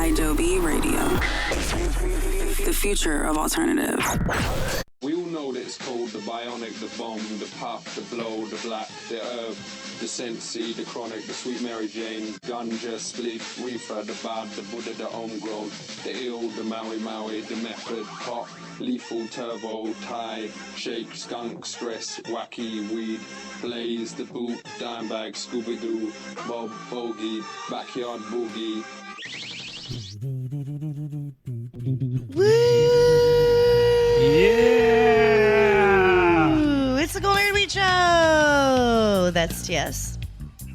Adobe Radio. The future of alternative. We all know that it's called the bionic, the bomb, the pop, the blow, the black, the herb, the sensi, the chronic, the sweet Mary Jane, ganja, spliff, reefer, the bad, the Buddha, the homegrown, the ill, the Maui, the method, pop, lethal, turbo, Thai, shake, skunk, stress, wacky, weed, blaze, the boot, dime bag, Scooby-Doo, Bob, bogey, backyard boogie. Woo! Yeah! It's the Cool Nerd Weed Show! That's TS.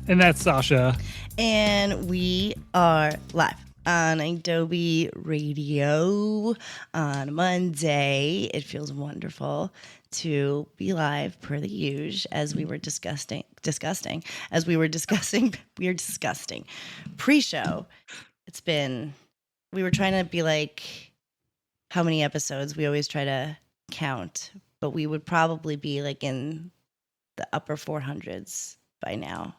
And that's Sasha. And we are live on Adobe Radio on Monday. It feels wonderful to be live per the usual, as we were discussing pre-show. We were trying to be like, how many episodes? We always try to count, but we would probably be like in the upper 400s by now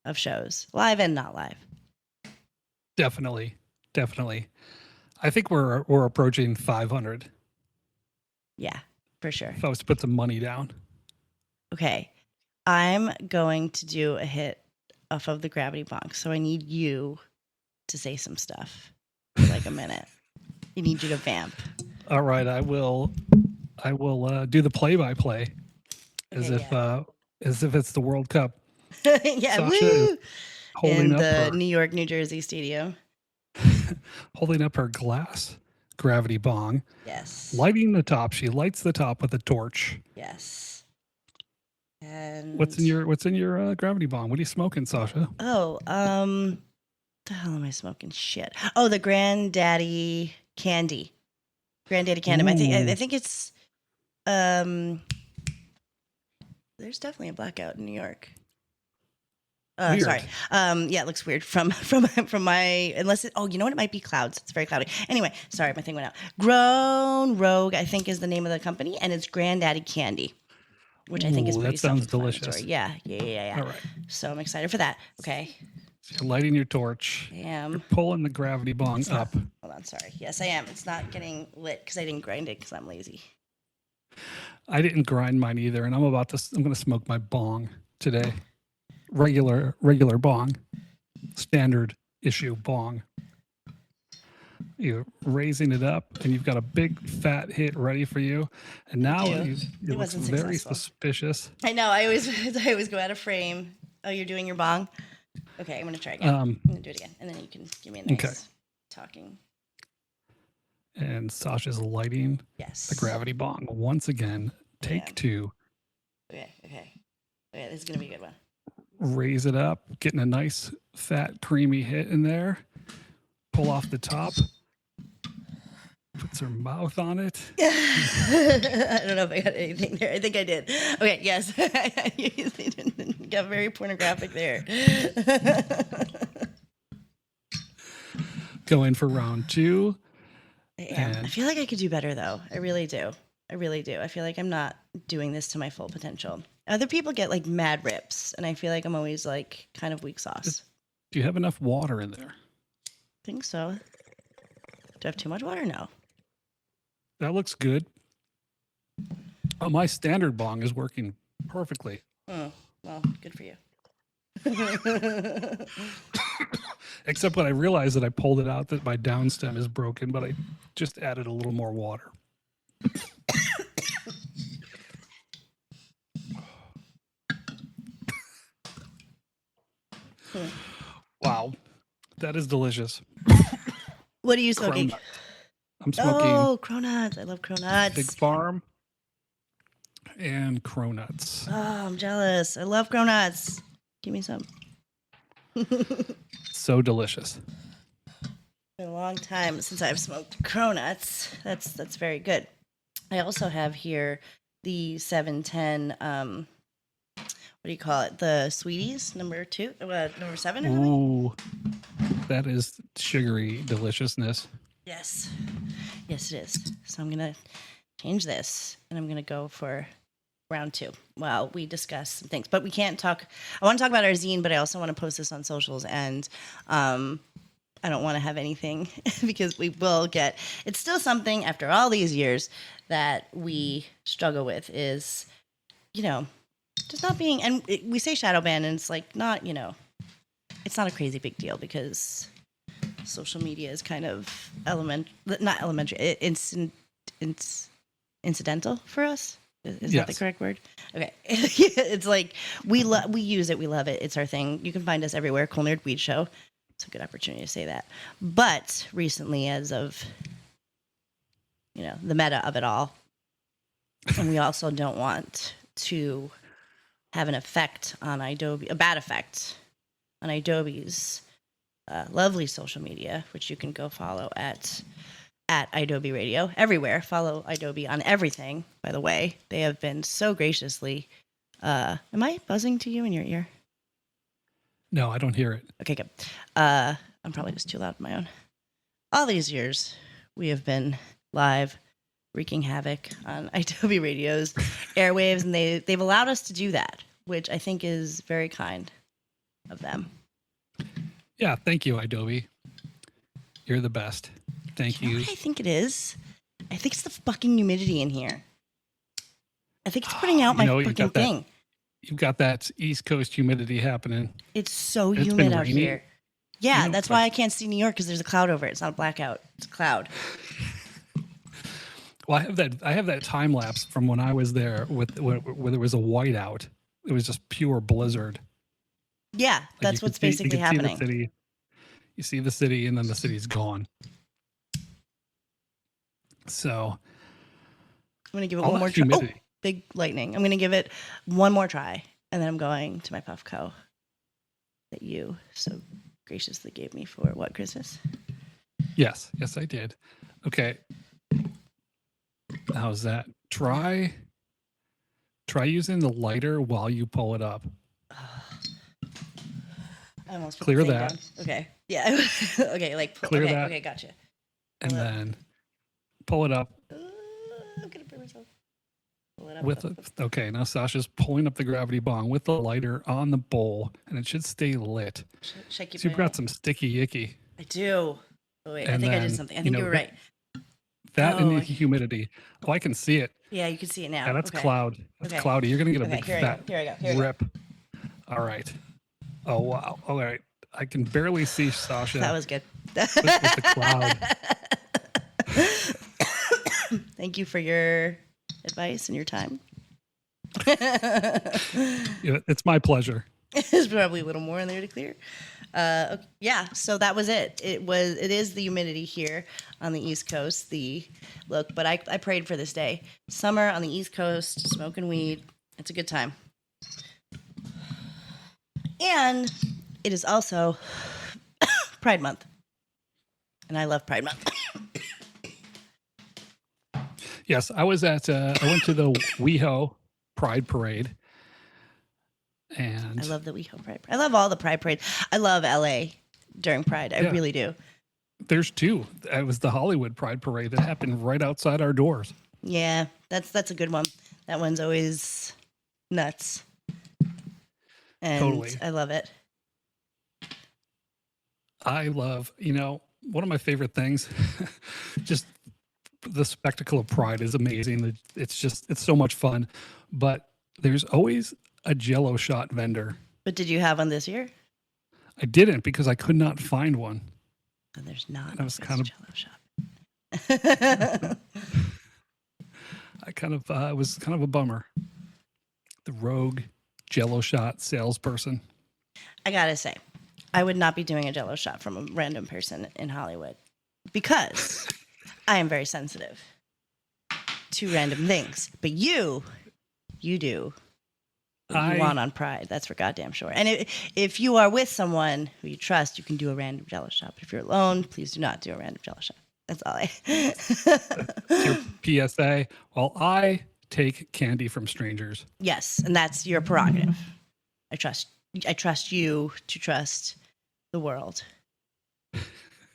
of shows, live and not live. Definitely. I think we're approaching 500. Yeah, for sure. If I was to put some money down. Okay, I'm going to do a hit off of the Gravity Bonk, so I need you to say some stuff for like a minute. I need you to vamp. All right, I will do the play-by-play as if it's the World Cup. Yeah, Sasha woo! Holding In up the her, New York, New Jersey stadium. holding up her glass gravity bong, Yes. lighting the top. She lights the top with a torch. Yes. And What's in your gravity bong? What are you smoking, Sasha? the hell am I smoking? Shit. Oh, the Granddaddy candy. Granddaddy candy. I think it's there's definitely a blackout in New York. Weird. Sorry. Yeah, it looks weird from my, unless it, you know what? It might be clouds. It's very cloudy. Anyway, sorry, my thing went out. Grown Rogue, I think, is the name of the company, and it's Granddaddy Candy, which I think is pretty that sounds delicious. Yeah. All right. So I'm excited for that. Okay. So you're lighting your torch. I am. You're pulling the gravity bong up. Hold on, sorry. Yes, I am. It's not getting lit because I didn't grind it because I'm lazy. I didn't grind mine either, and I'm going to smoke my bong today. Regular bong, standard issue bong. You're raising it up, and you've got a big fat hit ready for you. And now you look wasn't very successful. Suspicious. I know. I always go out of frame. Oh, you're doing your bong? Okay, I'm gonna try again. I'm gonna do it again, and then you can give me a nice talking. And Sasha's lighting the gravity bong once again. Take two. Okay. This is gonna be a good one. Raise it up, getting a nice fat creamy hit in there. Pull off the top. Puts her mouth on it. I don't know if I got anything there. I think I did. Okay, yes. Got very pornographic there. Going for round two. I feel like I could do better, though. I really do. I feel like I'm not doing this to my full potential. Other people get like mad rips, and I feel like I'm always like kind of weak sauce. Do you have enough water in there? I think so. Do I have too much water? No. That looks good. Oh, my standard bong is working perfectly. Oh, well, good for you. Except when I realized that I pulled it out that my down stem is broken, but I just added a little more water. Wow, that is delicious. What are you smoking? Cronut. I'm smoking. Oh, cronuts! I love cronuts. Big Farm and cronuts. Oh, I'm jealous. I love cronuts. Give me some. So delicious. It's been a long time since I've smoked cronuts. That's very good. I also have here the 710. What do you call it? The Sweeties, number 7. Or something? Ooh, that is sugary deliciousness. Yes, it is. So I'm gonna change this, and I'm gonna go for round 2 while we discuss some things. But we can't talk. I want to talk about our zine, but I also want to post this on socials and I don't want to have anything because we will get. It's still something after all these years that we struggle with is, just not being. And we say shadow ban, and it's like not, it's not a crazy big deal because social media is kind of not elementary, incidental for us. Is that the correct word? Okay. It's like we use it. We love it. It's our thing. You can find us everywhere. Cool Nerd Weed Show. It's a good opportunity to say that. But recently, as of, the meta of it all, and we also don't want to have an effect on Adobe, a bad effect on Adobe's lovely social media, which you can go follow at Adobe Radio everywhere. Follow Adobe on everything, by the way. They have been so graciously. Am I buzzing to you in your ear? No, I don't hear it. Okay, good. I'm probably just too loud on my own. All these years, we have been live, wreaking havoc on Adobe Radio's airwaves, and they've allowed us to do that, which I think is very kind of them. Yeah, thank you, Adobe. You're the best. Thank you. Know what I think it is? I think it's the fucking humidity in here. I think it's putting out my fucking thing. You've got that East Coast humidity happening. It's so humid out here. Yeah, that's why I can't see New York because there's a cloud over it. It's not a blackout. It's a cloud. Well, I have that time lapse from when I was there where there was a whiteout. It was just pure blizzard. Yeah, that's what's basically happening. You see the city, and then the city's gone. So I'm going to give it one more try. Oh, big lightning. I'm going to give it one more try, and then I'm going to my Puffco that you so graciously gave me for what, Christmas? Yes, I did. Okay. How's that? Try using the lighter while you pull it up. I almost put clear the thing that. Down. Okay. Yeah. Okay. Clear that. Okay. Gotcha. And then pull it up. I'm gonna burn myself. Pull it up. Okay. Now Sasha's pulling up the gravity bong with the lighter on the bowl, and it should stay lit. So you've got some sticky icky. I do. Oh wait, I think I did something. I think you were right. That and the humidity. Oh, I can see it. Yeah, you can see it now. Yeah, that's cloud. That's cloudy. You're gonna get a big fat rip. All right. Oh wow. All right. I can barely see Sasha. That was good. with the cloud. Thank you for your advice and your time. It's my pleasure. There's probably a little more in there to clear. Okay, yeah, so that was it. It is the humidity here on the East Coast, but I prayed for this day. Summer on the East Coast, smoking weed. It's a good time. And it is also Pride Month. And I love Pride Month. Yes, I went to the WeHo Pride Parade. And I love the WeHo Pride. I love all the Pride Parade. I love LA during Pride. I really do. There's two. It was the Hollywood Pride Parade that happened right outside our doors. Yeah, that's a good one. That one's always nuts. And totally. I love it. I love, one of my favorite things, just the spectacle of Pride is amazing. It's so much fun. But there's always a Jell-O shot vendor. But did you have one this year? I didn't because I could not find one. And there's not. That was kind of Jell-O shop. It was kind of a bummer. The rogue Jell-O shot salesperson. I gotta say, I would not be doing a Jell-O shot from a random person in Hollywood because I am very sensitive to random things. But you do. What you want on Pride. That's for goddamn sure. And if you are with someone who you trust, you can do a random Jell-O shot. But if you're alone, please do not do a random Jell-O shot. That's all It's your PSA. Well, I take candy from strangers. Yes, and that's your prerogative. I trust you to trust the world.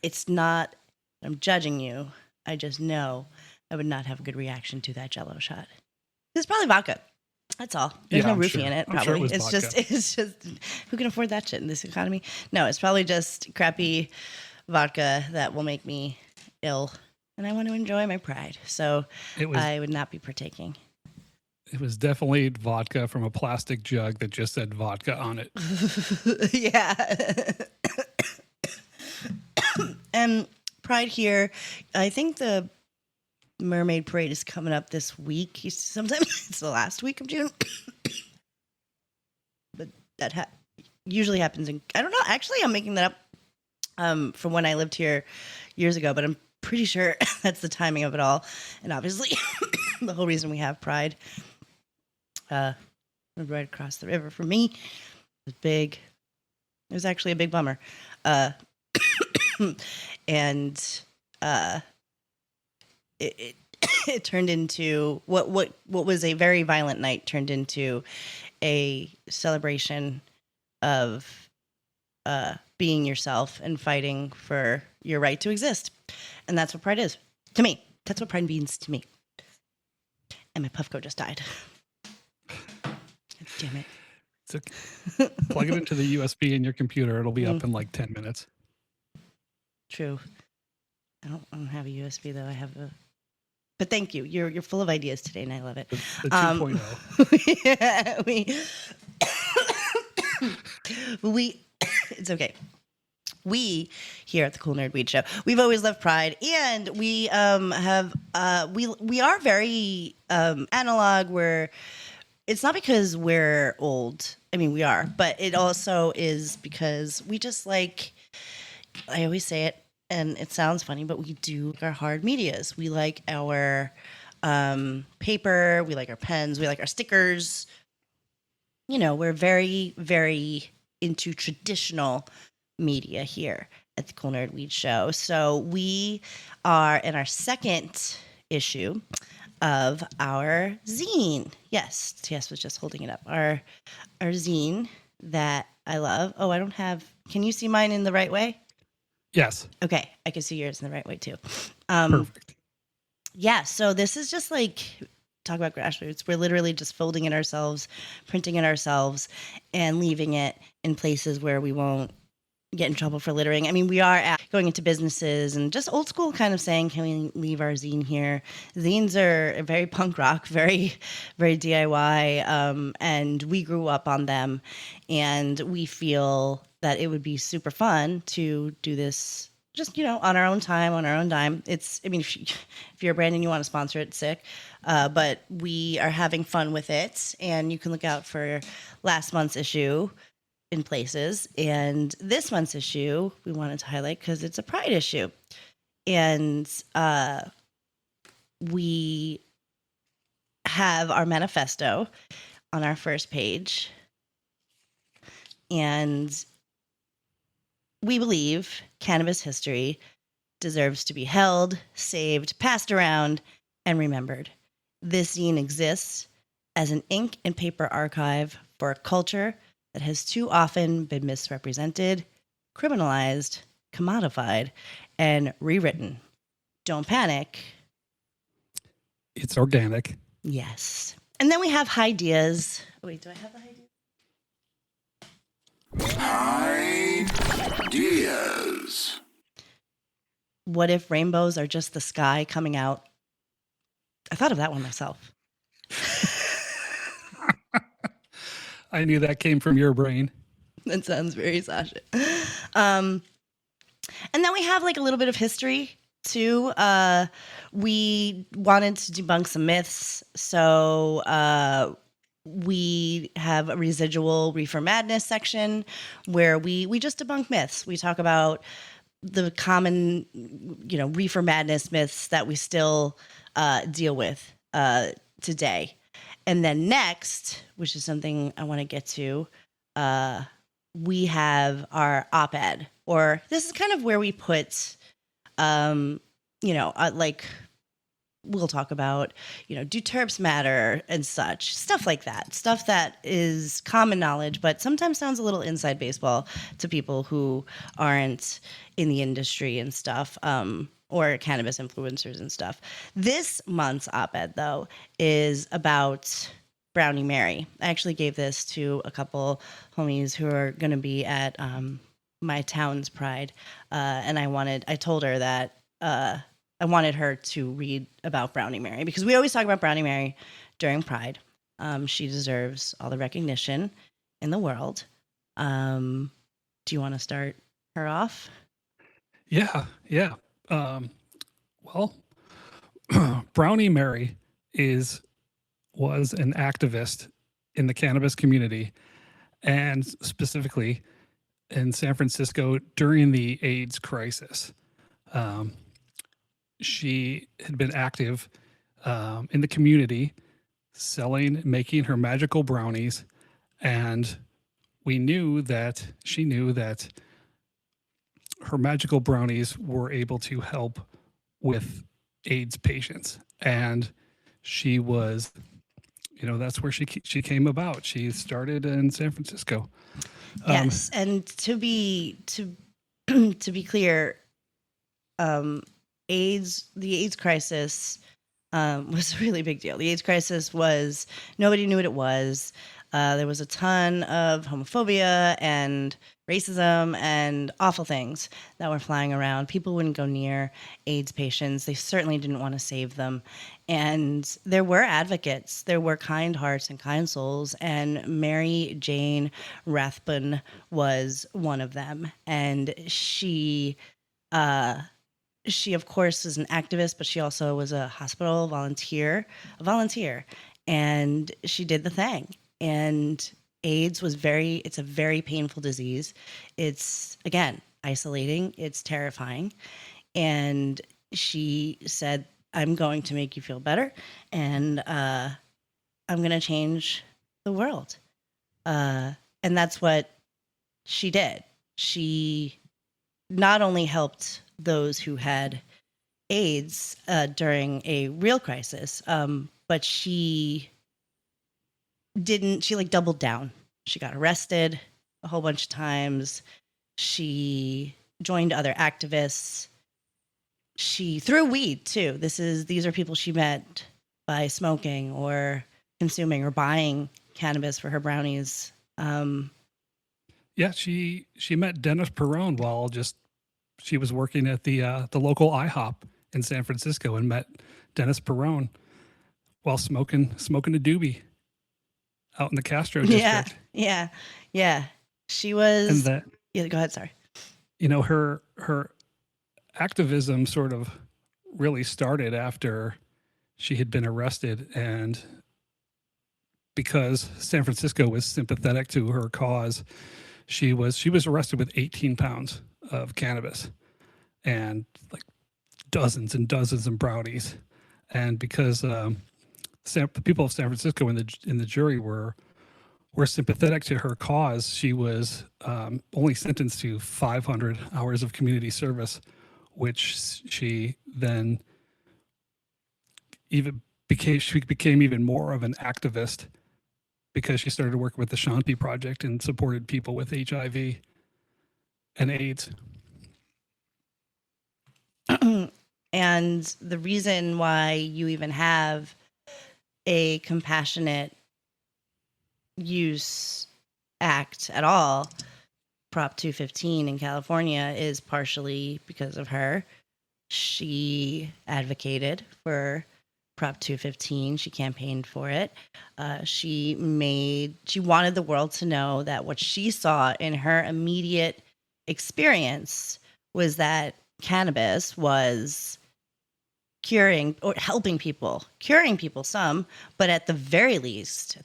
It's not I'm judging you. I just know I would not have a good reaction to that Jell-O shot. It's probably vodka. That's all. There's no roofie in it, probably. Sure it's just who can afford that shit in this economy? No, it's probably just crappy vodka that will make me ill. And I want to enjoy my pride. So I would not be partaking. It was definitely vodka from a plastic jug that just said vodka on it. Yeah. And Pride here, I think the Mermaid Parade is coming up this week. Sometimes it's the last week of June. But that usually happens in, I don't know. Actually, I'm making that up from when I lived here years ago, but I'm pretty sure that's the timing of it all. And obviously, the whole reason we have Pride right across the river from me was big. It was actually a big bummer. And it turned into what was a very violent night turned into a celebration of being yourself and fighting for your right to exist. And that's what Pride is to me. That's what Pride means to me. And my Puffco just died. Damn it. It's okay. Plug it into the USB in your computer. It'll be up in like 10 minutes. True. I don't have a USB though. I have a. But thank you. You're full of ideas today, and I love it. The 2.0. Yeah, we it's okay. We here at the Cool Nerd Weed Show, we've always loved Pride, and we have we are very analog. It's not because we're old. I mean, we are, but it also is because we just like. I always say it, and it sounds funny, but we do like our hard medias. We like our paper. We like our pens. We like our stickers. You know, we're very, very into traditional media here at the Cool Nerd Weed Show. So we are in our second issue of our zine. Yes, T.S. was just holding it up. Our zine that I love. Oh, I don't have. Can you see mine in the right way? Yes. Okay, I can see yours in the right way too. Perfect. Yeah, so this is just like talk about grassroots. We're literally just folding it ourselves, printing it ourselves, and leaving it in places where we won't get in trouble for littering. I mean, we are going into businesses and just old school kind of saying, can we leave our zine here? Zines are very punk rock, very, very DIY, and we grew up on them, and we feel that it would be super fun to do this just, on our own time, on our own dime. If you're a brand and you want to sponsor it, sick. But we are having fun with it, and you can look out for last month's issue in places. And this month's issue, we wanted to highlight because it's a Pride issue. And we have our manifesto on our first page. And we believe cannabis history deserves to be held, saved, passed around, and remembered. This zine exists as an ink and paper archive for a culture that has too often been misrepresented, criminalized, commodified, and rewritten. Don't panic. It's organic. Yes. And then we have ideas. Wait, do I have the ideas? Ideas. What if rainbows are just the sky coming out? I thought of that one myself. I knew that came from your brain. That sounds very Sasha. And then we have like a little bit of history too. We wanted to debunk some myths. So we have a residual reefer madness section where we just debunk myths. We talk about the common, reefer madness myths that we still deal with today. And then next, which is something I want to get to, we have our op-ed, or this is kind of where we put, like we'll talk about, do terps matter and such, stuff like that, stuff that is common knowledge, but sometimes sounds a little inside baseball to people who aren't in the industry and stuff, or cannabis influencers and stuff. This month's op-ed, though, is about Brownie Mary. I actually gave this to a couple homies who are going to be at my town's pride. And I told her that I wanted her to read about Brownie Mary because we always talk about Brownie Mary during Pride. She deserves all the recognition in the world. Do you want to start her off? Yeah, yeah. Well, Brownie Mary was an activist in the cannabis community, and specifically in San Francisco during the AIDS crisis. She had been active in the community, making her magical brownies, and she knew that her magical brownies were able to help with AIDS patients, and she was, that's where she came about. She started in San Francisco. Yes, and to be clear, the AIDS crisis was a really big deal. The AIDS crisis was, nobody knew what it was. There was a ton of homophobia and racism and awful things that were flying around. People wouldn't go near AIDS patients. They certainly didn't want to save them. And there were advocates. There were kind hearts and kind souls. And Mary Jane Rathbun was one of them. And she of course is an activist, but she also was a hospital volunteer, and she did the thing. And AIDS it's a very painful disease. It's, again, isolating, it's terrifying. And she said, I'm going to make you feel better, and I'm going to change the world. And that's what she did. She not only helped those who had AIDS during a real crisis, but she doubled down. She got arrested a whole bunch of times. She joined other activists. She threw weed too. These are people she met by smoking or consuming or buying cannabis for her brownies. Yeah, she met Dennis Perone while she was working at the local IHOP in San Francisco, and met Dennis Perone while smoking a doobie out in the Castro district. Yeah. She was. And Yeah, go ahead. Sorry. Her activism sort of really started after she had been arrested, and because San Francisco was sympathetic to her cause, she was arrested with 18 pounds of cannabis and like dozens and dozens of brownies. And because the people of San Francisco in the jury were sympathetic to her cause, she was only sentenced to 500 hours of community service, which she then became even more of an activist because she started working with the Shanti Project and supported people with HIV and AIDS. And the reason why you even have a compassionate use act at all, Prop 215 in California, is partially because of her. She advocated for Prop 215. She campaigned for it. She wanted the world to know that what she saw in her immediate experience was that cannabis was curing or helping people, some, but at the very least,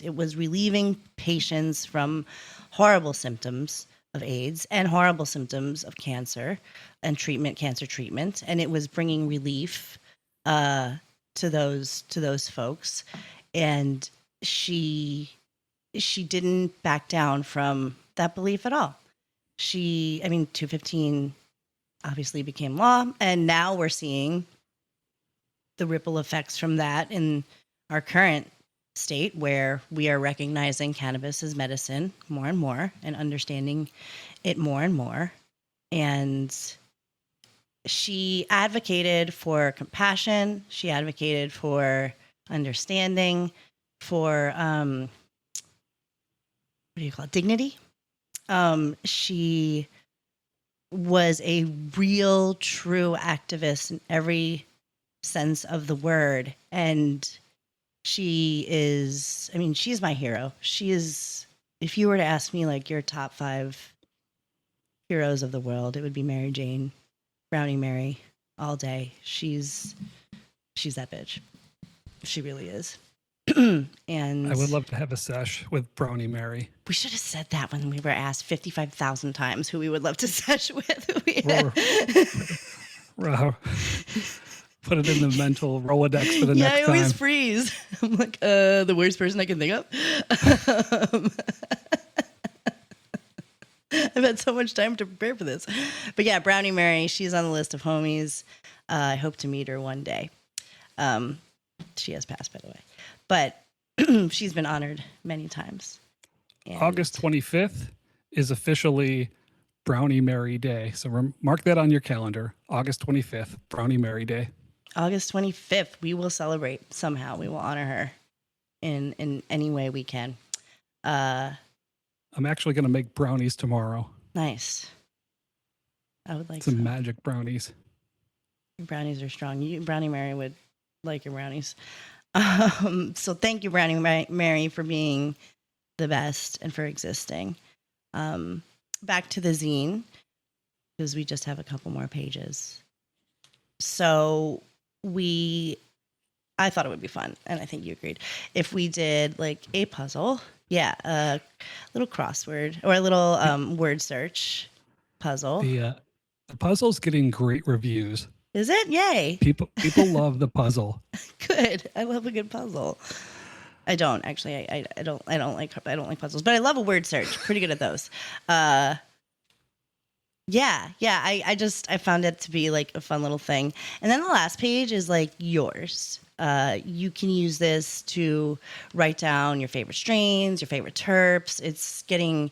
it was relieving patients from horrible symptoms of AIDS and horrible symptoms of cancer and cancer treatment. And it was bringing relief to those folks. And she didn't back down from that belief at all. 215 obviously became law, and now we're seeing the ripple effects from that in our current state, where we are recognizing cannabis as medicine more and more and understanding it more and more. And she advocated for compassion. She advocated for understanding, for dignity. She was a real, true activist in every sense of the word. And she is, I mean, she's my hero. She is, if you were to ask me, like, your top 5 heroes of the world, it would be Mary Jane, Brownie Mary, all day. She's that bitch. She really is. And I would love to have a sesh with Brownie Mary. we should have said that when we were asked 55,000 times who we would love to sesh with. Put it in the mental Rolodex for the Yeah, next I always time. freeze. I'm like, the worst person I can think of. I've had so much time to prepare for this. But yeah, Brownie Mary, she's on the list of homies. I hope to meet her one day. She has passed, by the way. But she's been honored many times. And August 25th is officially Brownie Mary Day. So mark that on your calendar. August 25th, Brownie Mary Day. August 25th, we will celebrate somehow. We will honor her in any way we can. I'm actually going to make brownies tomorrow. Nice. I would like some some. magic brownies. Your brownies are strong. Brownie Mary would like your brownies. So thank you, Brownie Mary, for being the best and for existing. Back to the zine, because we just have a couple more pages. So I thought it would be fun, and I think you agreed, if we did like a puzzle. Yeah, a little crossword or a little word search puzzle. The puzzle's getting great reviews. Is it? Yay. People love the puzzle. Good. I love a good puzzle. I don't actually. I don't like puzzles, but I love a word search. Pretty good at those. Yeah. I found it to be like a fun little thing. And then the last page is like yours. You can use this to write down your favorite strains, your favorite terps. It's getting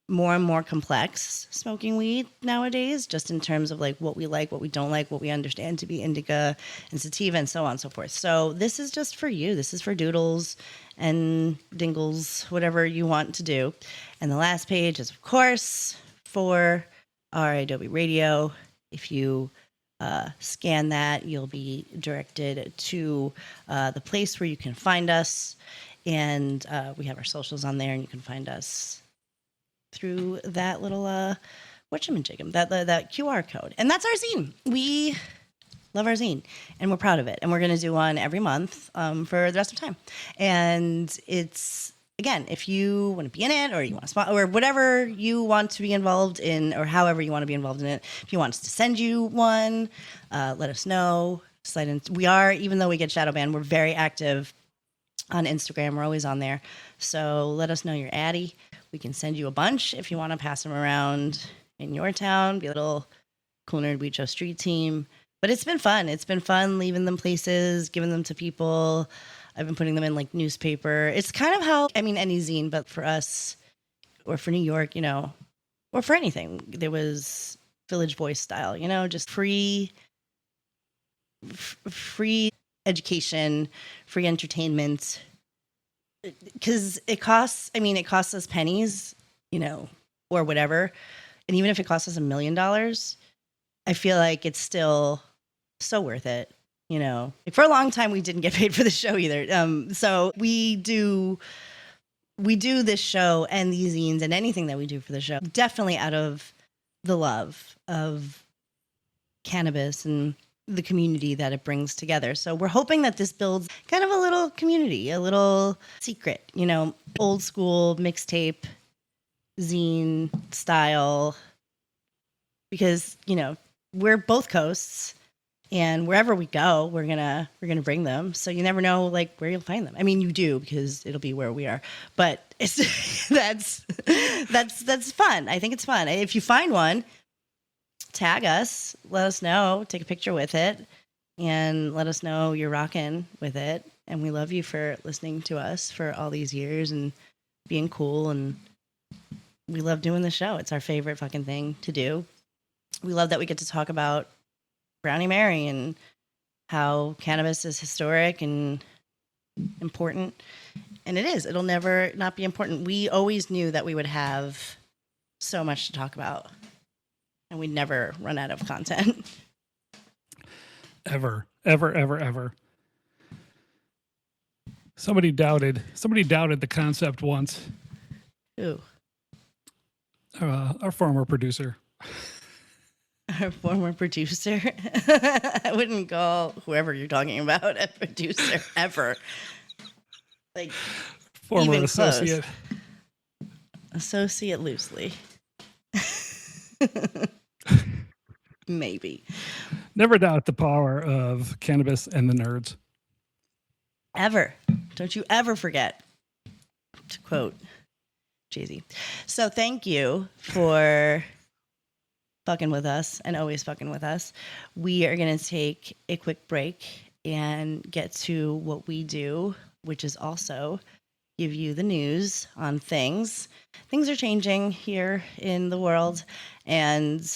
more and more complex, smoking weed nowadays, just in terms of like what we like, what we don't like, what we understand to be indica and sativa, and so on and so forth. So this is just for you. This is for doodles and dingles, whatever you want to do. And the last page is, of course, for our Adobe Radio. If you scan that, you'll be directed to the place where you can find us. And we have our socials on there, and you can find us through that little whatchamajigam, that QR code. And that's our zine. We love our zine, and we're proud of it. And we're going to do one every month for the rest of time. And it's, again, if you want to be in it, or you want to spot, or whatever you want to be involved in, or however you want to be involved in it, if you want us to send you one, let us know. We are, even though we get shadow banned, we're very active on Instagram. We're always on there. So let us know you're addy. We can send you a bunch if you want to pass them around in your town, be a little Cool Nerd Weed Show street team. But it's been fun. It's been fun leaving them places, giving them to people. I've been putting them in like newspaper. It's kind of how, I mean, any zine, but for us, or for New York, or for anything, there was Village Voice style, just free education, free entertainment. Because it costs us pennies, or whatever. And even if it costs us $1 million, I feel like it's still so worth it. Like for a long time, we didn't get paid for the show either. So we do this show and these zines and anything that we do for the show, definitely out of the love of cannabis and the community that it brings together. So we're hoping that this builds kind of a little community, a little secret, old school mixtape zine style, because, we're both coasts, and wherever we go, we're gonna bring them. So you never know like where you'll find them. I mean, you do, because it'll be where we are. But it's that's fun. I think it's fun. If you find one, tag us, let us know, take a picture with it, and let us know you're rocking with it. And we love you for listening to us for all these years and being cool. And we love doing the show. It's our favorite fucking thing to do. We love that we get to talk about Brownie Mary and how cannabis is historic and important. And it is. It'll never not be important. We always knew that we would have so much to talk about, and we never run out of content. Ever. Somebody doubted the concept once. Ooh, Our former producer. our former producer. I wouldn't call whoever you're talking about a producer ever. Like Former even associate. Close. Associate loosely. Maybe. Never doubt the power of cannabis and the nerds. Ever. Don't you ever forget, to quote Jay-Z. So thank you for fucking with us and always fucking with us. We are going to take a quick break and get to what we do, which is also give you the news on things. Things are changing here in the world, and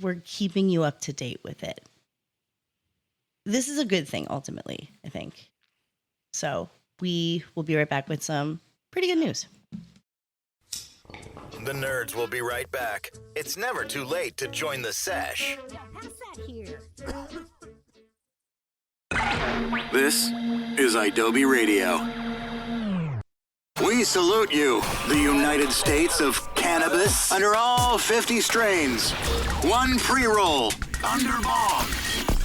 we're keeping you up to date with it. This is a good thing, ultimately, I think. So we will be right back with some pretty good news. The nerds will be right back. It's never too late to join the sesh. This is Adobe Radio. We salute you, the United States of cannabis, under all 50 strains. One pre-roll, under bomb.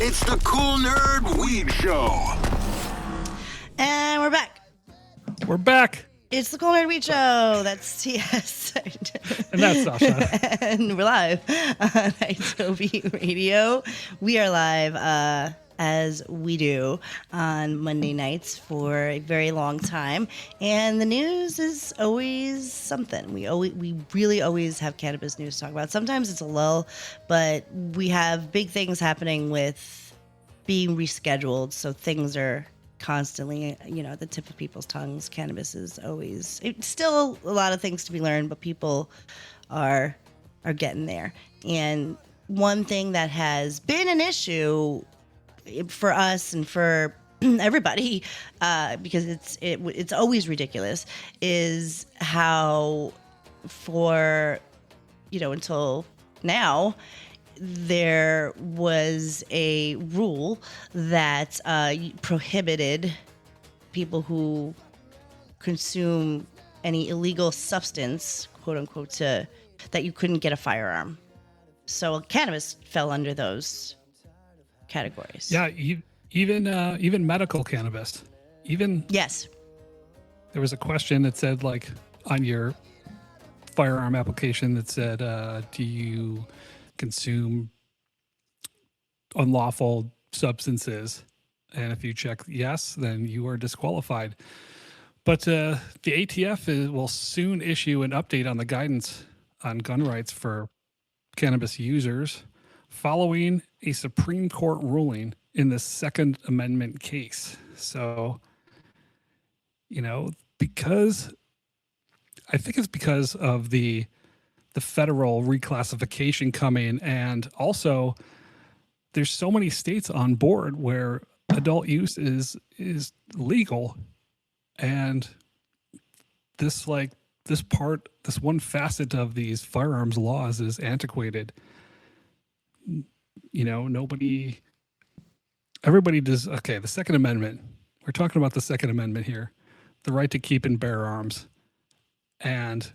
It's the Cool Nerd Weed Show. And we're back. We're back. It's the Cool Nerd Weed Show. That's TS. And that's Sasha. And we're live on Adobe Radio. We are live as we do on Monday nights for a very long time. And the news is always something. We really always have cannabis news to talk about. Sometimes it's a lull, but we have big things happening with being rescheduled. So things are constantly, at the tip of people's tongues. Cannabis is always, it's still a lot of things to be learned, but people are getting there. And one thing that has been an issue for us and for everybody, because it's always ridiculous, is how for until now there was a rule that prohibited people who consume any illegal substance, quote unquote, that you couldn't get a firearm. So cannabis fell under those categories. Yeah, even medical cannabis. Yes. There was a question that said, like, on your firearm application that said, do you consume unlawful substances? And if you check yes, then you are disqualified. But the ATF will soon issue an update on the guidance on gun rights for cannabis users following a Supreme Court ruling in the Second Amendment case. So, because I think it's because of the federal reclassification coming, and also there's so many states on board where adult use is legal, and this one facet of these firearms laws is antiquated. Everybody does. Okay, the Second Amendment. We're talking about the Second Amendment here, the right to keep and bear arms, and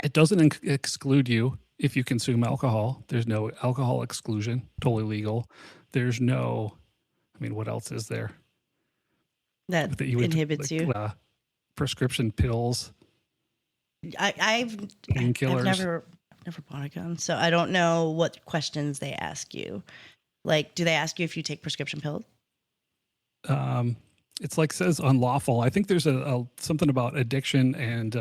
it doesn't exclude you if you consume alcohol. There's no alcohol exclusion, totally legal. There's no, what else is there? That inhibits you. Prescription pills. I've never bought a gun, so I don't know what questions they ask you. Like, do they ask you if you take prescription pills? It's says unlawful. I think there's a something about addiction and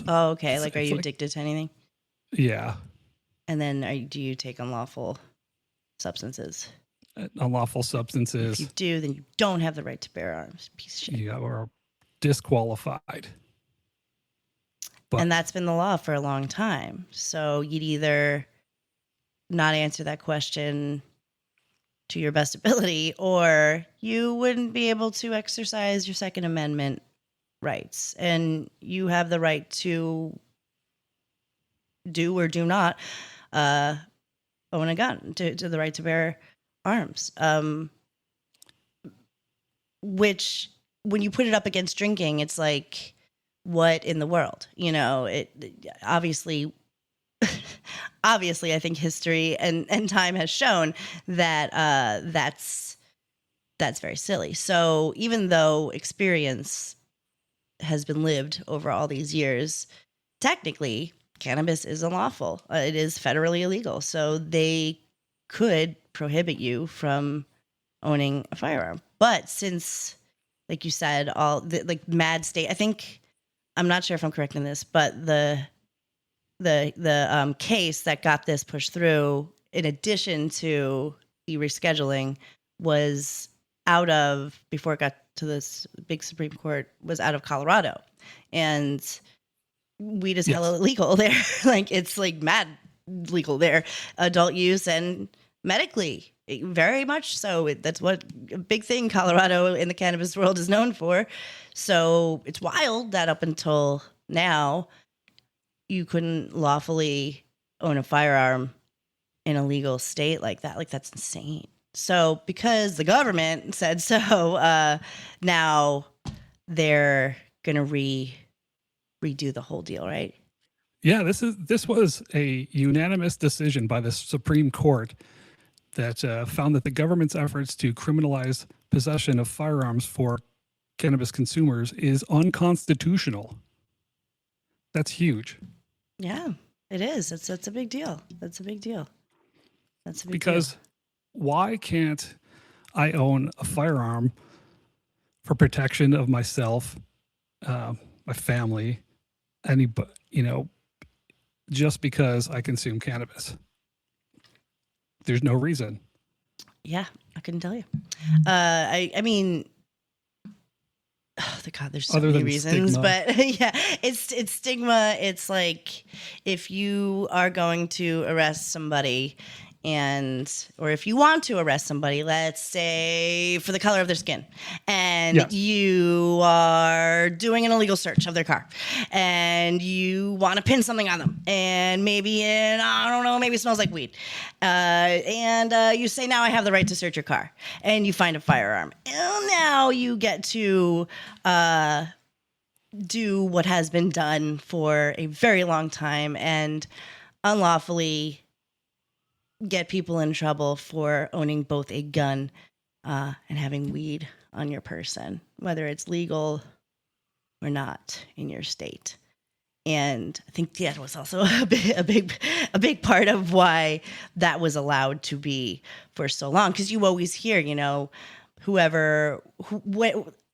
oh, okay. Are you addicted to anything? Yeah. And then do you take unlawful substances? Unlawful substances. If you do, then you don't have the right to bear arms. Piece of shit. Yeah, or disqualified. And that's been the law for a long time. So you'd either not answer that question to your best ability, or you wouldn't be able to exercise your Second Amendment rights, and you have the right to do or do not own a gun, to the right to bear arms. Which, when you put it up against drinking, it's like, what in the world? You know, it obviously, I think history and time has shown that that's very silly. So even though experience has been lived over all these years, technically, cannabis is unlawful. It is federally illegal. So they could prohibit you from owning a firearm. But since, like you said, all the like mad state, I think, I'm not sure if I'm correct in this, but the case that got this pushed through, in addition to the rescheduling, was out of, before it got to this big Supreme Court, was out of Colorado. And weed is hella illegal there. Like, it's like mad legal there, adult use and medically, very much so. That's what a big thing Colorado in the cannabis world is known for. So it's wild that up until now, you couldn't lawfully own a firearm in a legal state like that. Like, that's insane. So because the government said so, now they're going to redo the whole deal, right? Yeah, this was a unanimous decision by the Supreme Court that found that the government's efforts to criminalize possession of firearms for cannabis consumers is unconstitutional. That's huge. Yeah, it is. That's a big deal. That's a big deal. Because why can't I own a firearm for protection of myself, my family, just because I consume cannabis? There's no reason. Yeah, I couldn't tell you. I mean, oh God, there's so many reasons, stigma. But yeah, it's stigma. It's like, if you are going to arrest somebody, or if you want to arrest somebody, let's say for the color of their skin, and you are doing an illegal search of their car, and you want to pin something on them, and maybe it smells like weed, and you say, now I have the right to search your car, and you find a firearm. And now you get to do what has been done for a very long time and unlawfully get people in trouble for owning both a gun and having weed on your person, whether it's legal or not in your state. And I think that was also a big part of why that was allowed to be for so long. Because you always hear,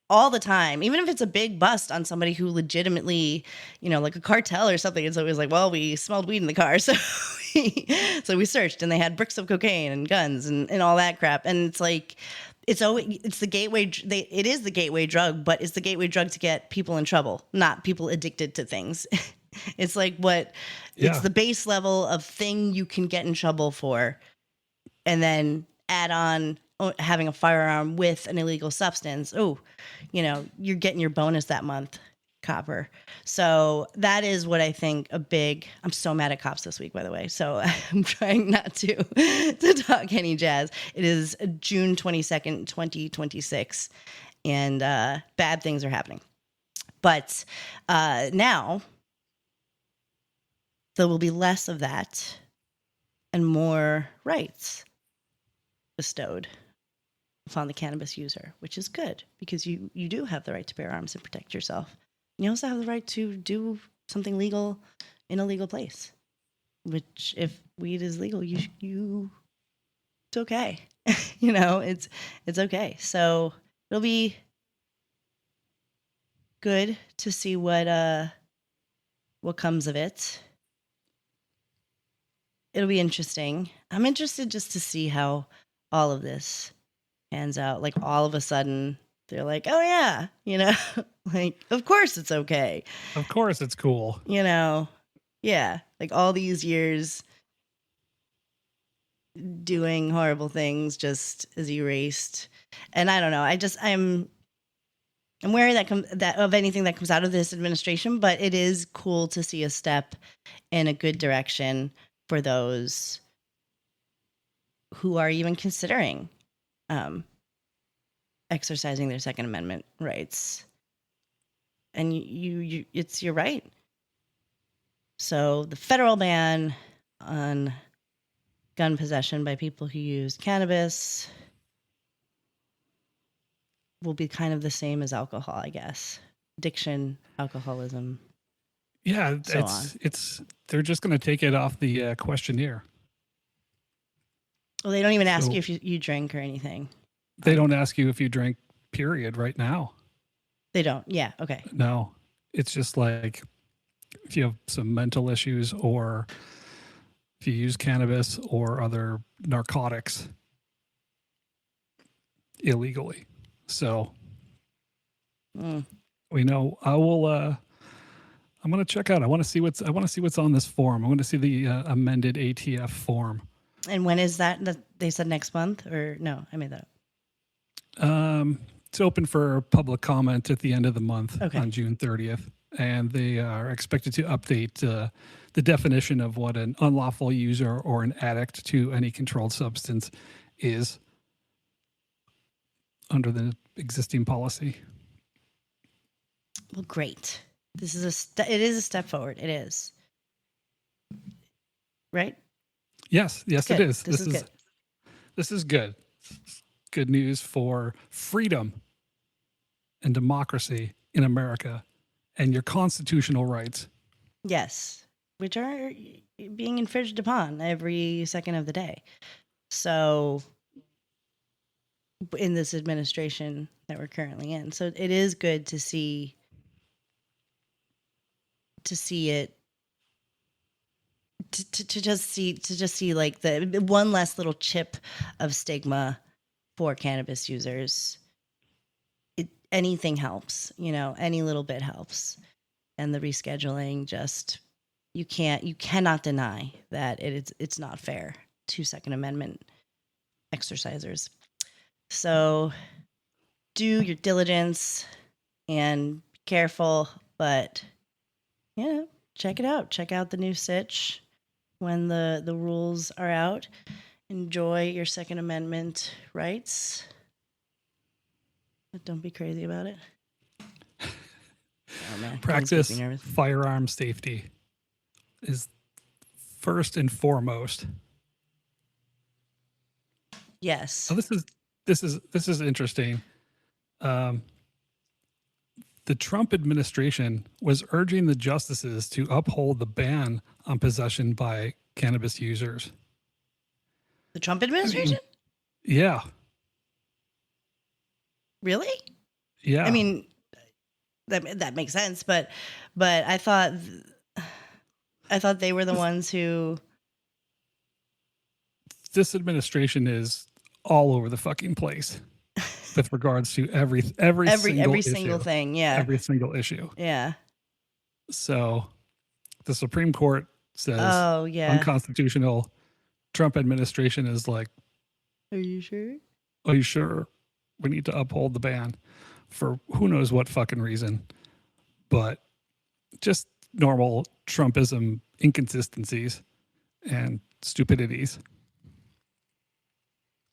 all the time, even if it's a big bust on somebody who legitimately, like a cartel or something, it's always like, well, we smelled weed in the car, so we searched, and they had bricks of cocaine and guns and all that crap. And it's like, it's the gateway. It is the gateway drug, but it's the gateway drug to get people in trouble, not people addicted to things. It's like it's the base level of thing you can get in trouble for, and then add on having a firearm with an illegal substance. Oh, you're getting your bonus that month, copper. So that is what I think I'm so mad at cops this week, by the way. So I'm trying not to talk any jazz. It is June 22nd, 2026, and bad things are happening. But now there will be less of that and more rights bestowed upon the cannabis user, which is good, because you do have the right to bear arms and protect yourself. You also have the right to do something legal in a legal place, which, if weed is legal, it's okay. It's okay. So it'll be good to see what comes of it. It'll be interesting. I'm interested just to see how all of this pans out. Like, all of a sudden they're like, oh yeah, like, of course it's okay. Of course it's cool. Yeah. Like, all these years doing horrible things just is erased. And I don't know. I'm wary that of anything that comes out of this administration, but it is cool to see a step in a good direction for those who are even considering exercising their Second Amendment rights. And you're right. So the federal ban on gun possession by people who use cannabis will be kind of the same as alcohol, I guess. Addiction, alcoholism. Yeah, so it's they're just going to take it off the questionnaire. Well, they don't even ask you if you drink or anything. They don't ask you if you drink, period, right now. They don't. Yeah. Okay. No, it's just like if you have some mental issues or if you use cannabis or other narcotics illegally. So we know. I'm going to check out. I want to see what's on this form. I want to see the amended ATF form. And when is that? They said next month, or no? I made that up. It's open for public comment at the end of the month on June 30th, and they are expected to update the definition of what an unlawful user or an addict to any controlled substance is under the existing policy. Well, great. This is it is a step forward. It is. Right? Yes, Good. it is. This is good. This is good. Good news for freedom and democracy in America and your constitutional rights. Yes, which are being infringed upon every second of the day. So in this administration that we're currently in. So it is good to see it to just see like the one less little chip of stigma for cannabis users. Anything helps, any little bit helps. And the rescheduling, just you cannot deny that it's not fair to Second Amendment exercisers. So do your diligence and be careful, but check it out. Check out the new sitch when the rules are out. Enjoy your Second Amendment rights. But don't be crazy about it. Oh, man. Practice firearm safety is first and foremost. Yes. So this is interesting. The Trump administration was urging the justices to uphold the ban on possession by cannabis users. The Trump administration? Yeah. Really? Yeah. I mean, that makes sense, but I thought they were the ones who. This administration is all over the fucking place with regards to every single thing. Yeah. Every single issue. Yeah. So the Supreme Court says unconstitutional. Trump administration is like, are you sure? Are you sure? We need to uphold the ban for who knows what fucking reason, but just normal Trumpism inconsistencies and stupidities.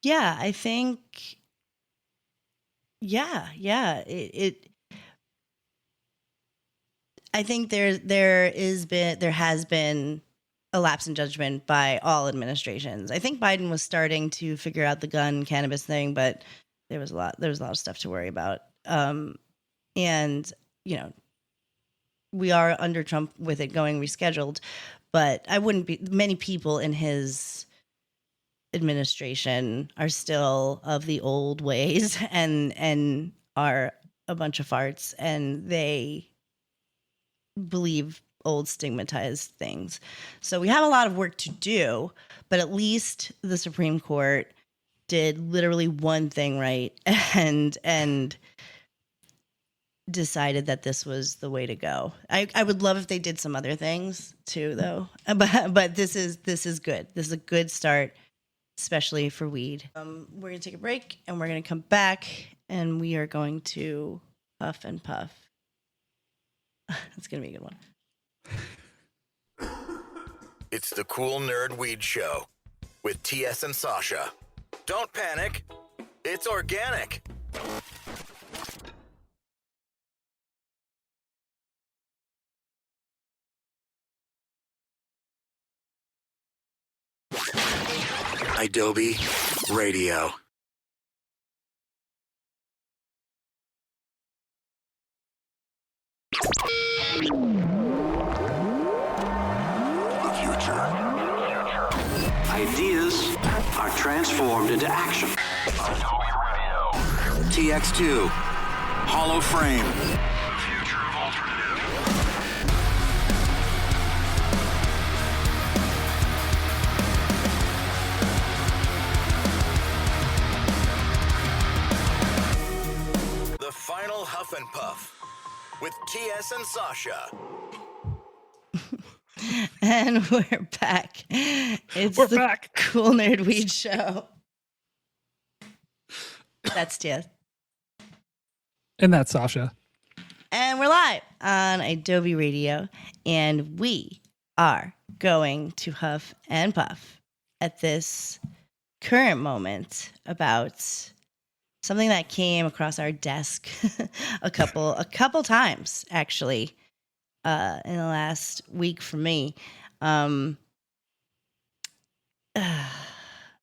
Yeah, I think. Yeah. I think there has been a lapse in judgment by all administrations. I think Biden was starting to figure out the gun cannabis thing, but there was a lot of stuff to worry about. And we are under Trump with it going rescheduled, but many people in his administration are still of the old ways and are a bunch of farts, and they believe old stigmatized things. So we have a lot of work to do, but at least the Supreme Court did literally one thing right and decided that this was the way to go. I would love if they did some other things too, though. But this is good. This is a good start, especially for weed. We're gonna take a break and we're gonna come back and we are going to Huff and Puff. That's going to be a good one. It's the Cool Nerd Weed Show with TS and Sasha. Don't panic. It's organic. Adobe Radio. The future. Ideas are transformed into action. TX2. Hollow Frame. The future of alternative. The final Huff and Puff with TS and Sasha. And we're back. We're back. Cool Nerd Weed Show. That's TS. And that's Sasha. And we're live on Adobe Radio. And we are going to Huff and Puff at this current moment about something that came across our desk a couple times, actually, in the last week for me.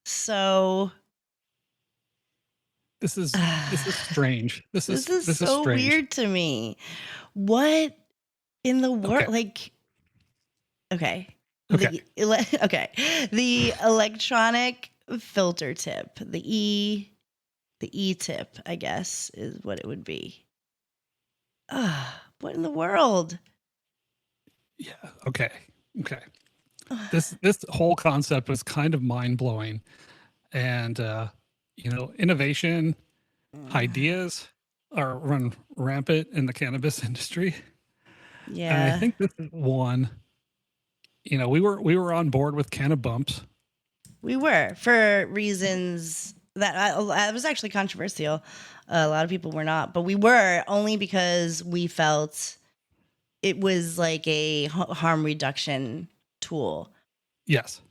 So this is strange. This is so strange. weird to me. What in the world? Okay. Like, okay. Okay. The electronic filter tip, the E-tip, I guess, is what it would be. What in the world? Yeah. Okay. This whole concept was kind of mind blowing, and innovation ideas are run rampant in the cannabis industry. Yeah, and I think this is one. We were on board with Cannabumps. We were, for reasons that I was actually controversial. A lot of people were not, but we were only because we felt it was like a harm reduction tool. Yes.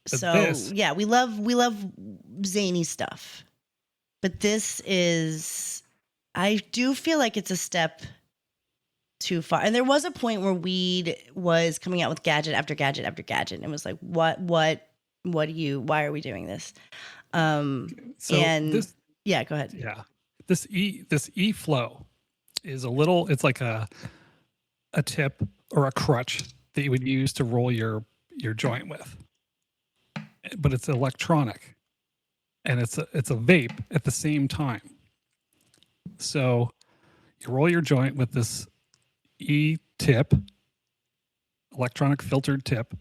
But so yeah, we love zany stuff, but this is, I do feel like it's a step too far. And there was a point where weed was coming out with gadget after gadget after gadget, and it was like, why are we doing this? Go ahead. Yeah. This E flow is it's like a tip or a crutch that you would use to roll your joint with. But it's electronic, and it's a vape at the same time. So you roll your joint with this E-tip, electronic filtered tip.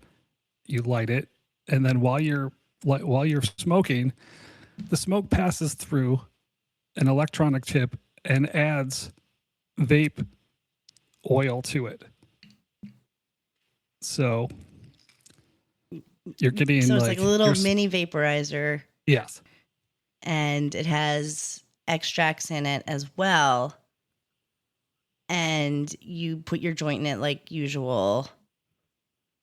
You light it, and then while you're smoking, the smoke passes through an electronic tip and adds vape oil to it. So you're getting it's like a little mini vaporizer. Yes. And it has extracts in it as well. And you put your joint in it like usual,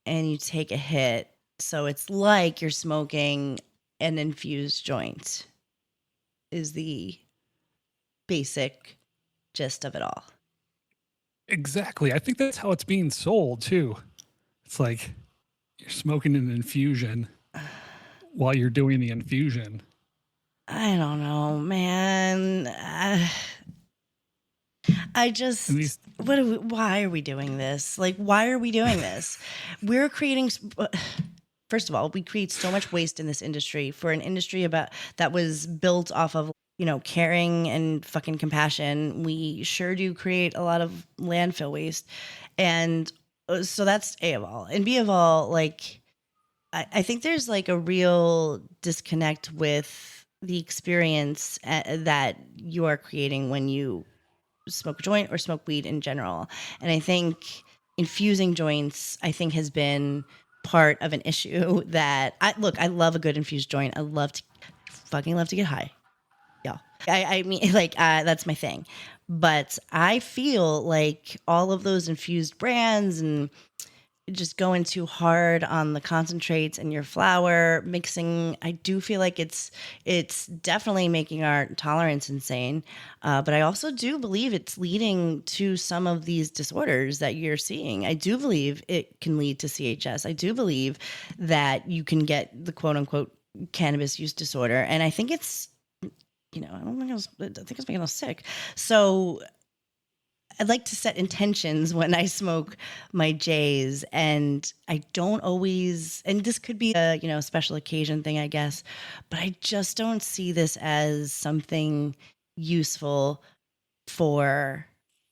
and you take a hit. So it's like you're smoking an infused joint, is the basic gist of it all. Exactly. I think that's how it's being sold too. It's like you're smoking an infusion while you're doing the infusion. I don't know, man. Why are we doing this? Like, why are we doing this? We're creating, first of all, we create so much waste in this industry, for an industry that was built off of, caring and fucking compassion. We sure do create a lot of landfill waste. And so that's A of all. And B of all, like, I think there's like a real disconnect with the experience that you are creating when you smoke a joint or smoke weed in general. And I think infusing joints, has been part of an issue that I love a good infused joint. I fucking love to get high. Yeah. I mean, that's my thing. But I feel like all of those infused brands and just going too hard on the concentrates and your flour mixing, I do feel like it's definitely making our tolerance insane. But I also do believe it's leading to some of these disorders that you're seeing. I do believe it can lead to CHS. I do believe that you can get the quote unquote cannabis use disorder. And I think it's, I think it's making us sick. So I'd like to set intentions when I smoke my J's, and I don't always, and this could be a, special occasion thing, I guess, but I just don't see this as something useful for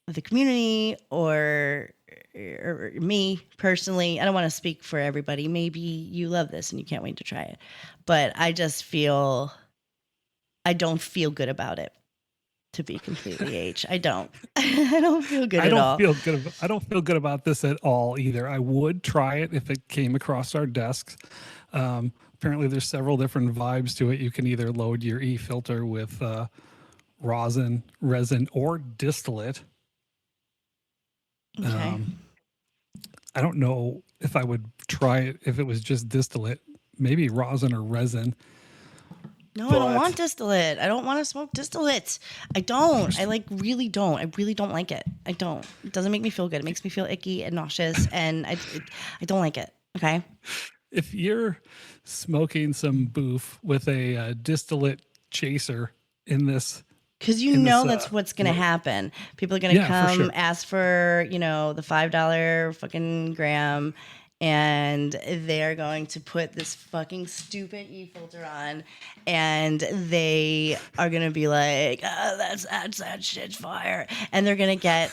the community or me personally. I don't want to speak for everybody. Maybe you love this and you can't wait to try it, but I don't feel good about it. To be completely I don't. I don't feel good at all. I don't feel good about this at all either. I would try it if it came across our desks. Apparently, there's several different vibes to it. You can either load your e-filter with rosin, resin, or distillate. Okay. I don't know if I would try it if it was just distillate. Maybe rosin or resin. No, I don't want distillate. I don't want to smoke distillate. I don't. I really don't. I really don't like it. I don't. It doesn't make me feel good. It makes me feel icky and nauseous, and I don't like it. Okay. If you're smoking some boof with a distillate chaser in this, because that's what's going to happen. People are going to come ask for the $5 fucking gram. And they're going to put this fucking stupid e-filter on, and they are going to be like, oh, that shit's fire. And they're going to get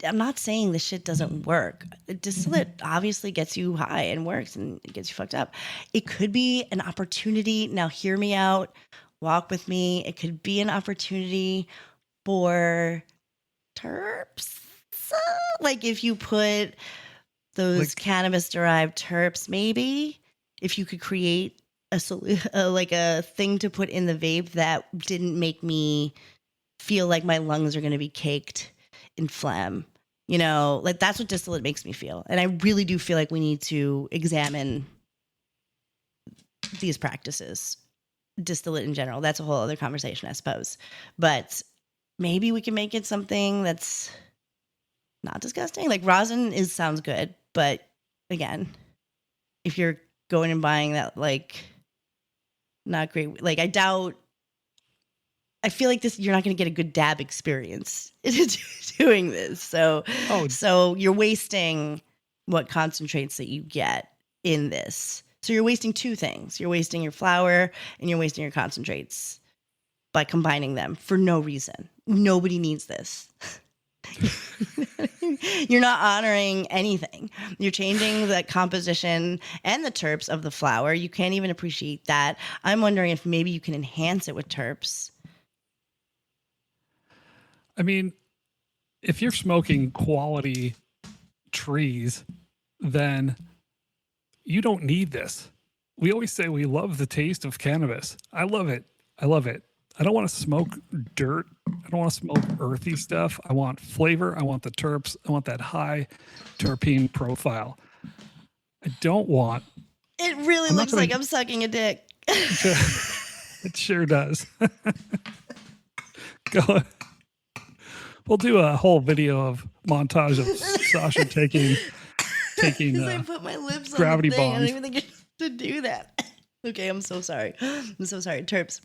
I'm not saying the shit doesn't work. Distillate obviously gets you high and works and it gets you fucked up. It could be an opportunity. Now hear me out. Walk with me. It could be an opportunity for terps. Like if you put those cannabis derived terps, maybe if you could create a thing to put in the vape that didn't make me feel like my lungs are going to be caked in phlegm, that's what distillate makes me feel. And I really do feel like we need to examine these practices, distillate in general. That's a whole other conversation, I suppose. But maybe we can make it something that's not disgusting. Like rosin sounds good, but again, if you're going and buying that not great, I feel like you're not going to get a good dab experience doing this. So you're wasting what concentrates that you get in this. So you're wasting two things. You're wasting your flour and you're wasting your concentrates by combining them for no reason. Nobody needs this. You're not honoring anything. You're changing the composition and the terps of the flour. You can't even appreciate that. I'm wondering if maybe you can enhance it with terps. I mean, if you're smoking quality trees, then you don't need this. We always say we love the taste of cannabis. I love it. I don't want to smoke dirt. I don't want to smoke earthy stuff. I want flavor. I want the terps. I want that high terpene profile. I don't want... It really looks like I'm sucking a dick. It sure does. Go. We'll do a whole video of montage of Sasha taking I put my lips gravity on the thing. bombs. I don't even think I should do that. Okay, I'm so sorry. Terps.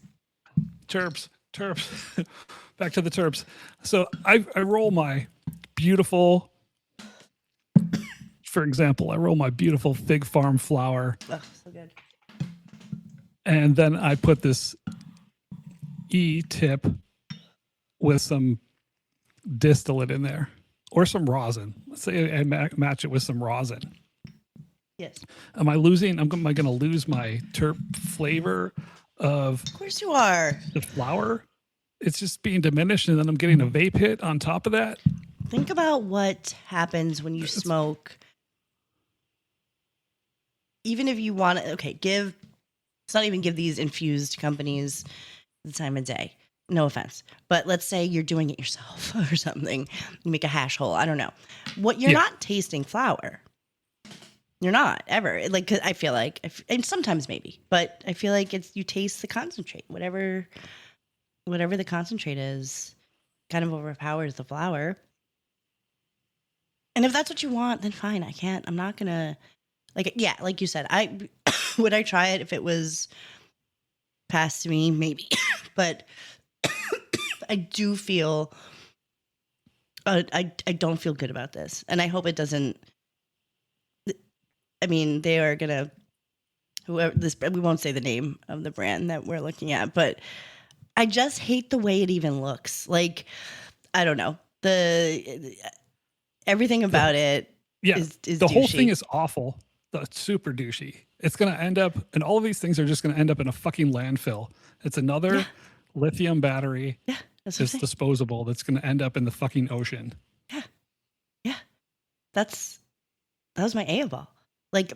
Back to the terps. So I roll my beautiful, for example, Fig Farm flour. Oh, so good. And then I put this E-tip with some distillate in there or some rosin. Let's say I match it with some rosin. Yes. Am I going to lose my terp flavor of course you are. The flour? It's just being diminished, and then I'm getting a vape hit on top of that. Think about what happens when you smoke. Even if you want to, let's not even give these infused companies the time of day. no offense, but let's say you're doing it yourself or something. You make a hash hole. I don't know. You're not tasting flour. You're not ever. Like, 'cause I feel like, and sometimes maybe, but I feel like you taste the concentrate, whatever the concentrate is, kind of overpowers the flour. And if that's what you want, then fine. I'm not gonna, like you said, would I try it if it was passed to me? Maybe. But I do feel, I don't feel good about this. And I hope it doesn't, I mean, they are gonna, we won't say the name of the brand that we're looking at, but I just hate the way it even looks. Like, I don't know. Everything about it is the douchey. Whole thing is awful. It's super douchey. It's going to end up, and all of these things are just going to end up in a fucking landfill. It's another lithium battery. Yeah, that's disposable that's going to end up in the fucking ocean. Yeah. Yeah. That was my A ball. Like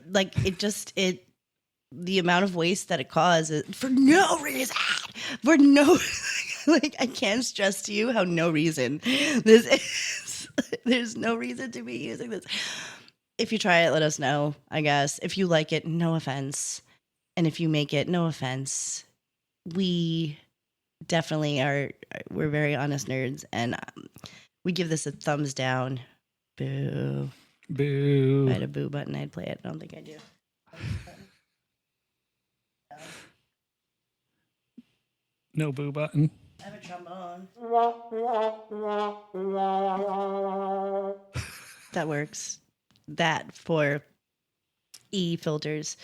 the amount of waste that it causes for no reason. Like, I can't stress to you how no reason this is. There's no reason to be using this. If you try it, let us know, I guess. If you like it, no offense. And if you make it, no offense. We definitely we're very honest nerds, and we give this a thumbs down. Boo. Boo. If I had a boo button, I'd play it. I don't think I do. No boo button. I have a trombone. That works. That for filters.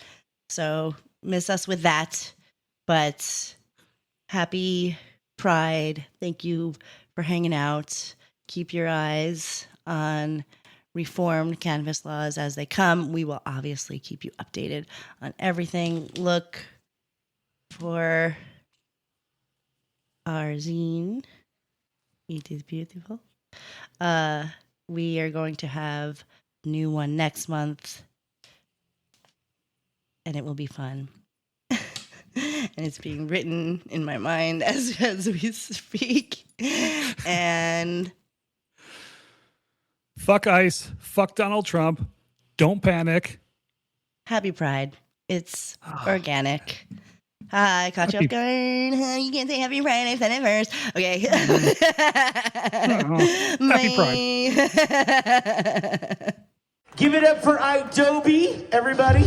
So miss us with that. But happy Pride. Thank you for hanging out. Keep your eyes on reformed cannabis laws as they come. We will obviously keep you updated on everything. Look for our zine. It is beautiful. We are going to have a new one next month, and it will be fun. And it's being written in my mind as we speak. And fuck ICE. Fuck Donald Trump. Don't panic. Happy Pride. It's organic. I caught you off guard. You can't say Happy Pride. I said it first. Okay. Happy Pride. Give it up for Adobe, everybody.